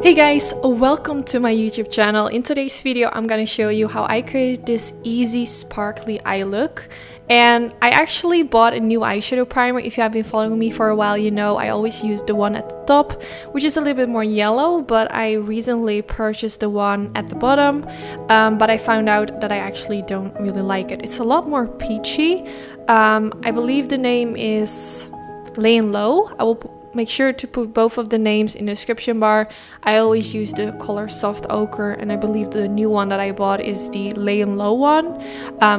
Hey guys, welcome to my YouTube channel. In today's video, I'm gonna show you how I created this easy sparkly eye look. And I actually bought a new eyeshadow primer. If you have been following me for a while, you know I always use the one at the top, which is a little bit more yellow, but I recently purchased the one at the bottom. But I found out that I actually don't really like it. It's a lot more peachy. I believe the name is Laying Low. I will make sure to put both of the names in the description bar. I always use the color Soft Ochre, and I believe the new one that I bought is the Laying Low one,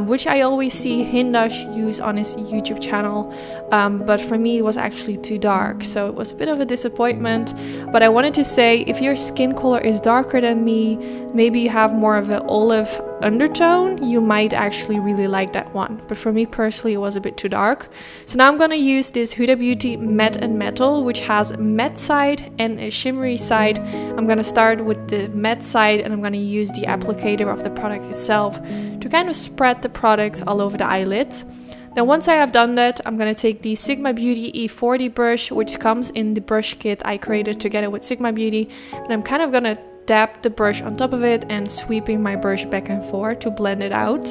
which I always see Hindash use on his YouTube channel. But for me, it was actually too dark, so it was a bit of a disappointment. But I wanted to say, if your skin color is darker than me, maybe you have more of an olive undertone, you might actually really like that one. But for me personally, it was a bit too dark. So now I'm gonna use this Huda Beauty Matte and Metal, which has a matte side and a shimmery side. I'm gonna start with the matte side, and I'm gonna use the applicator of the product itself to kind of spread the product all over the eyelid. Then once I have done that, I'm gonna take the Sigma Beauty E40 brush, which comes in the brush kit I created together with Sigma Beauty, and I'm kind of gonna dab the brush on top of it and sweeping my brush back and forth to blend it out.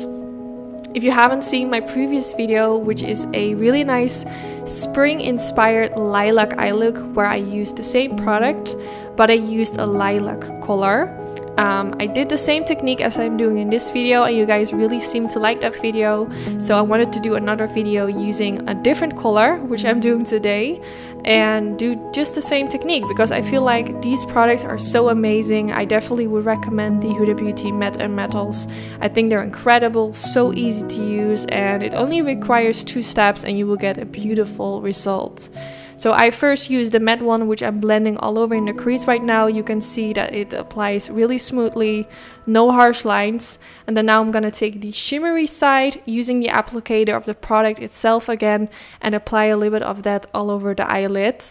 If you haven't seen my previous video, which is a really nice spring inspired lilac eye look where I used the same product but I used a lilac color. I did the same technique as I'm doing in this video, and you guys really seem to like that video, so I wanted to do another video using a different color, which I'm doing today, and do just the same technique because I feel like these products are so amazing. I definitely would recommend the Huda Beauty Matte and Metals. I think they're incredible, so easy to use, and it only requires 2 steps and you will get a beautiful result. So I first used the matte one, which I'm blending all over in the crease right now. You can see that it applies really smoothly, no harsh lines. And then now I'm gonna take the shimmery side using the applicator of the product itself again and apply a little bit of that all over the eyelid.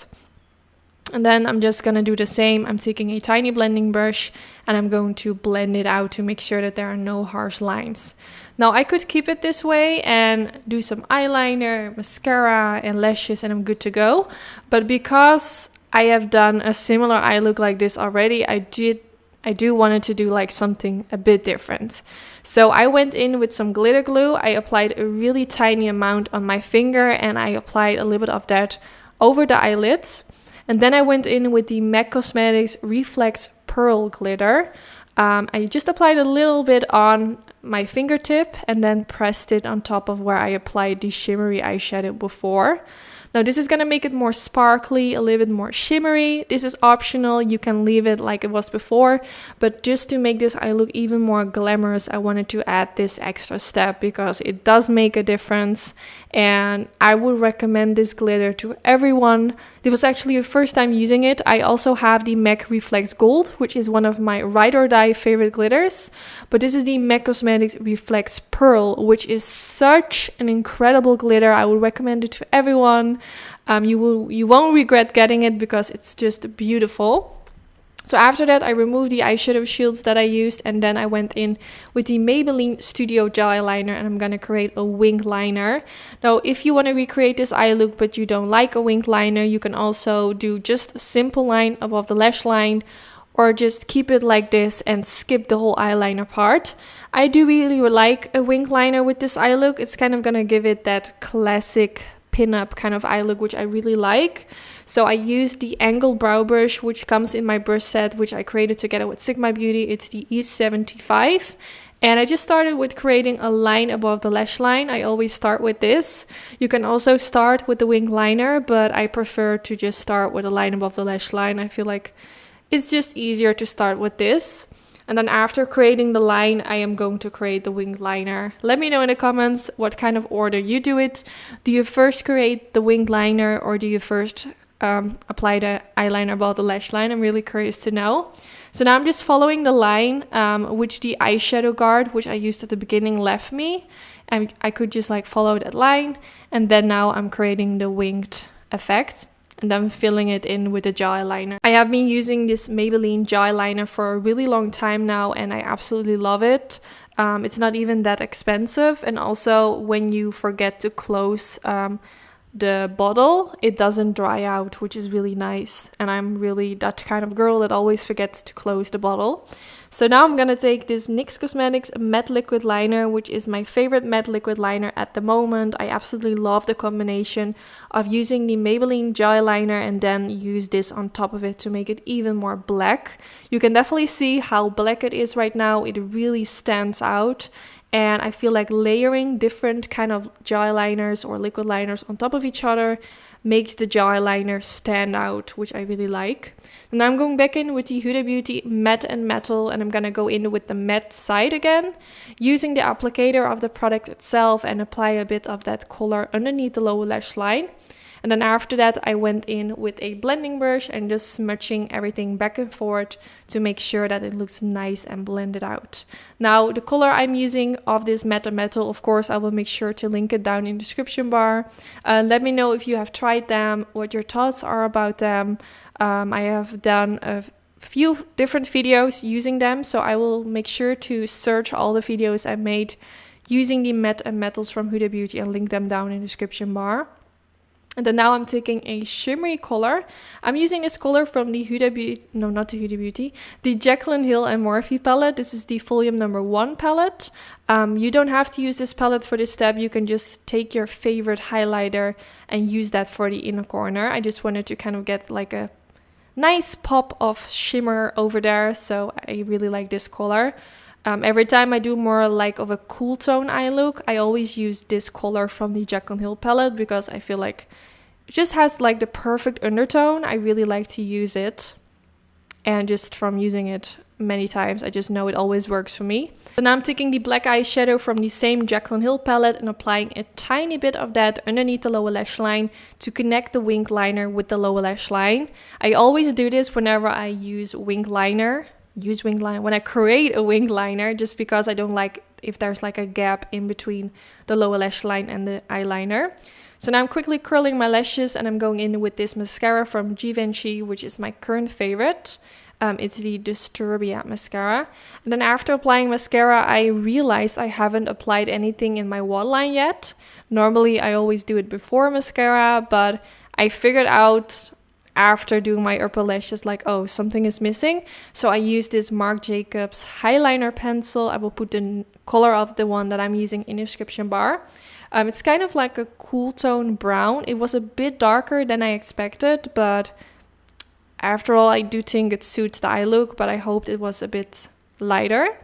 And then I'm just gonna do the same. I'm taking a tiny blending brush and I'm going to blend it out to make sure that there are no harsh lines. Now I could keep it this way and do some eyeliner, mascara and lashes and I'm good to go. But because I have done a similar eye look like this already, I do wanted to do like something a bit different. So I went in with some glitter glue. I applied a really tiny amount on my finger and I applied a little bit of that over the eyelids. And then I went in with the MAC Cosmetics Reflex Pearl Glitter. I just applied a little bit on my fingertip and then pressed it on top of where I applied the shimmery eyeshadow before. Now this is going to make it more sparkly, a little bit more shimmery. This is optional, you can leave it like it was before, but just to make this eye look even more glamorous, I wanted to add this extra step because it does make a difference and I would recommend this glitter to everyone. This was actually the first time using it. I also have the MAC Reflex Gold, which is one of my ride or die favorite glitters, but this is the MAC Cosmetics Reflex Pearl, which is such an incredible glitter. I would recommend it to everyone. You won't regret getting it because it's just beautiful. So after that, I removed the eyeshadow shields that I used and then I went in with the Maybelline Studio Gel Eyeliner and I'm gonna create a winged liner. Now, if you want to recreate this eye look but you don't like a winged liner, you can also do just a simple line above the lash line or just keep it like this and skip the whole eyeliner part. I do really like a winged liner with this eye look. It's kind of gonna give it that classic pin-up kind of eye look, which I really like. So I used the angled brow brush, which comes in my brush set, which I created together with Sigma Beauty. It's the E75. And I just started with creating a line above the lash line. I always start with this. You can also start with the winged liner, but I prefer to just start with a line above the lash line. I feel like it's just easier to start with this. And then after creating the line, I am going to create the winged liner. Let me know in the comments what kind of order you do it. Do you first create the winged liner or do you first apply the eyeliner above the lash line? I'm really curious to know. So now I'm just following the line which the eyeshadow guard, which I used at the beginning, left me. And I could just like follow that line. And then now I'm creating the winged effect. And then filling it in with the gel eyeliner. I have been using this Maybelline gel eyeliner for a really long time now and I absolutely love it. It's not even that expensive, and also when you forget to close the bottle, it doesn't dry out, which is really nice. And I'm really that kind of girl that always forgets to close the bottle. So now I'm gonna take this NYX Cosmetics matte liquid liner, which is my favorite matte liquid liner at the moment. I absolutely love the combination of using the Maybelline Gel Liner and then use this on top of it to make it even more black. You can definitely see how black it is right now. It really stands out. And I feel like layering different kind of gel liners or liquid liners on top of each other makes the gel liner stand out, which I really like. And I'm going back in with the Huda Beauty Matte and Metal, and I'm gonna go in with the matte side again, using the applicator of the product itself and apply a bit of that color underneath the lower lash line. And then after that, I went in with a blending brush and just smudging everything back and forth to make sure that it looks nice and blended out. Now, the color I'm using of this matte and metal, of course, I will make sure to link it down in the description bar. Let me know if you have tried them, what your thoughts are about them. I have done a few different videos using them, so I will make sure to search all the videos I made using the matte and metals from Huda Beauty and link them down in the description bar. And then now I'm taking a shimmery color. I'm using this color from the Huda Beauty, no, not the Huda Beauty, the Jaclyn Hill and Morphe palette. This is the volume number 1 palette. You don't have to use this palette for this step. You can just take your favorite highlighter and use that for the inner corner. I just wanted to kind of get like a nice pop of shimmer over there. So I really like this color. Every time I do more like of a cool tone eye look, I always use this color from the Jaclyn Hill palette because I feel like it just has like the perfect undertone. I really like to use it, and just from using it many times, I just know it always works for me. So now I'm taking the black eyeshadow from the same Jaclyn Hill palette and applying a tiny bit of that underneath the lower lash line to connect the wing liner with the lower lash line. I always do this whenever I use wing liner. When I create a wing liner, just because I don't like if there's like a gap in between the lower lash line and the eyeliner. So now I'm quickly curling my lashes and I'm going in with this mascara from Givenchy, which is my current favorite. It's the Disturbia mascara. And then after applying mascara, I realized I haven't applied anything in my waterline yet. Normally I always do it before mascara, but I figured out after doing my upper lashes like, oh, something is missing. So I use this Marc Jacobs highliner pencil. I will put the color of the one that I'm using in the description bar. It's kind of like a cool tone brown. It was a bit darker than I expected, but after all, I do think it suits the eye look, but I hoped it was a bit lighter.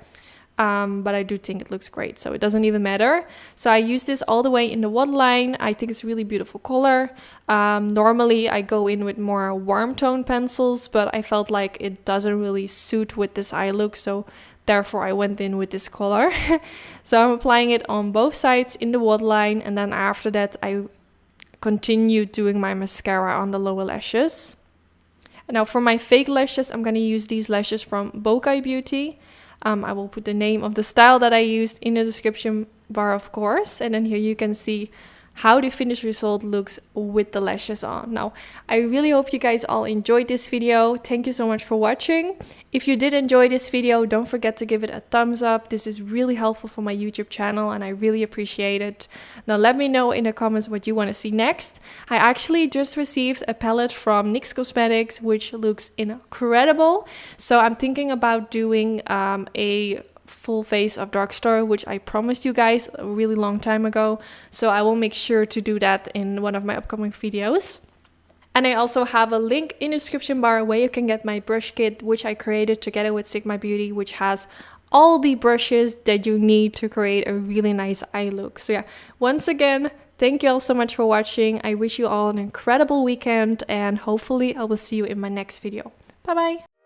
But I do think it looks great, so it doesn't even matter. So I use this all the way in the waterline. I think it's a really beautiful color. Normally I go in with more warm tone pencils, but I felt like it doesn't really suit with this eye look, so therefore I went in with this color. So I'm applying it on both sides in the waterline, and then after that I continued doing my mascara on the lower lashes. And now for my fake lashes, I'm gonna use these lashes from Bokeh Beauty. I will put the name of the style that I used in the description bar, of course. And then here you can see how the finished result looks with the lashes on. Now, I really hope you guys all enjoyed this video. Thank you so much for watching. If you did enjoy this video, don't forget to give it a thumbs up. This is really helpful for my YouTube channel and I really appreciate it. Now, let me know in the comments what you want to see next. I actually just received a palette from NYX Cosmetics, which looks incredible. So I'm thinking about doing a full face of Drugstore, which I promised you guys a really long time ago, so I will make sure to do that in one of my upcoming videos. And I also have a link in the description bar where you can get my brush kit, which I created together with Sigma Beauty, which has all the brushes that you need to create a really nice eye look. So yeah, once again, thank you all so much for watching. I wish you all an incredible weekend and hopefully I will see you in my next video. Bye bye!